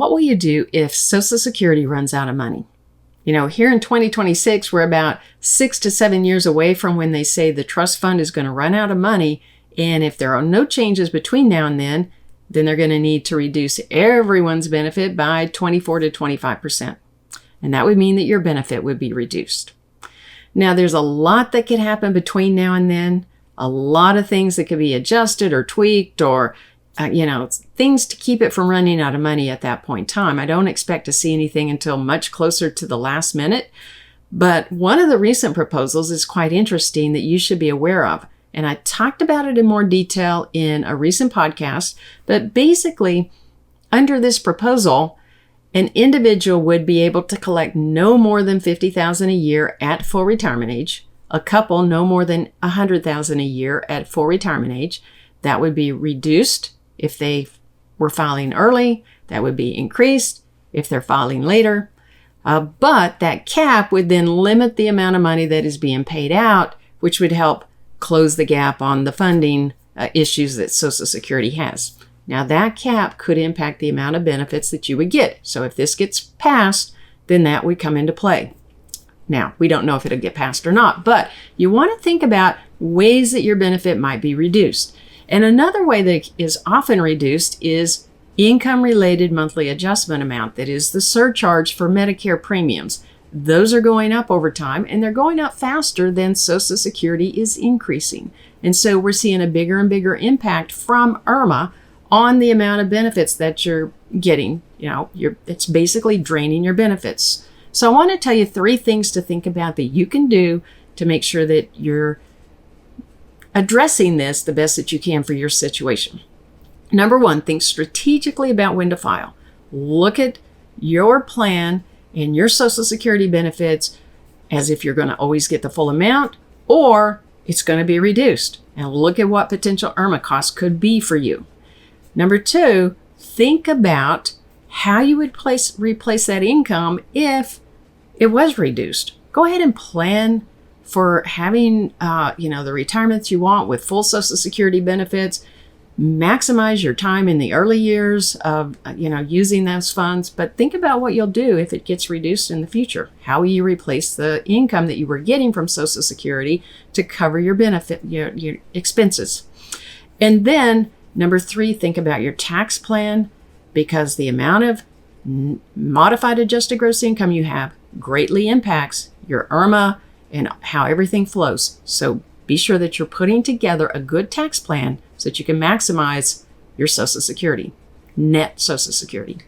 what will you do if Social Security runs out of money? You know, here in 2026, we're about 6 to 7 years away from when they say the trust fund is going to run out of money. And if there are no changes between now and then they're going to need to reduce everyone's benefit by 24 to 25%. And that would mean that your benefit would be reduced. Now, there's a lot that could happen between now and then, a lot of things that could be adjusted or tweaked or, things to keep it from running out of money at that point in time. I don't expect to see anything until much closer to the last minute. But one of the recent proposals is quite interesting that you should be aware of. And I talked about it in more detail in a recent podcast. But basically, under this proposal, an individual would be able to collect no more than $50,000 a year at full retirement age, a couple no more than $100,000 a year at full retirement age. That would be reduced if they were filing early. That would be increased if they're filing later. But that cap would then limit the amount of money that is being paid out, which would help close the gap on the funding issues that Social Security has. Now, that cap could impact the amount of benefits that you would get. So if this gets passed, then that would come into play. Now, we don't know if it'll get passed or not, but you want to think about ways that your benefit might be reduced. And another way that is often reduced is income-related monthly adjustment amount, that is the surcharge for Medicare premiums. Those are going up over time, and they're going up faster than Social Security is increasing. And so we're seeing a bigger and bigger impact from IRMAA on the amount of benefits that you're getting. It's basically draining your benefits. So I want to tell you 3 things to think about that you can do to make sure that you're addressing this the best that you can for your situation. Number 1, think strategically about when to file. Look at your plan and your Social Security benefits as if you're going to always get the full amount or it's going to be reduced. And look at what potential IRMAA costs could be for you. Number 2, think about how you would replace that income if it was reduced. Go ahead and plan for having, the retirements you want with full Social Security benefits. Maximize your time in the early years of, using those funds. But think about what you'll do if it gets reduced in the future. How will you replace the income that you were getting from Social Security to cover your benefit, your expenses? And then number 3, think about your tax plan, because the amount of modified adjusted gross income you have greatly impacts your IRMAA and how everything flows. So be sure that you're putting together a good tax plan so that you can maximize your Social Security, net Social Security.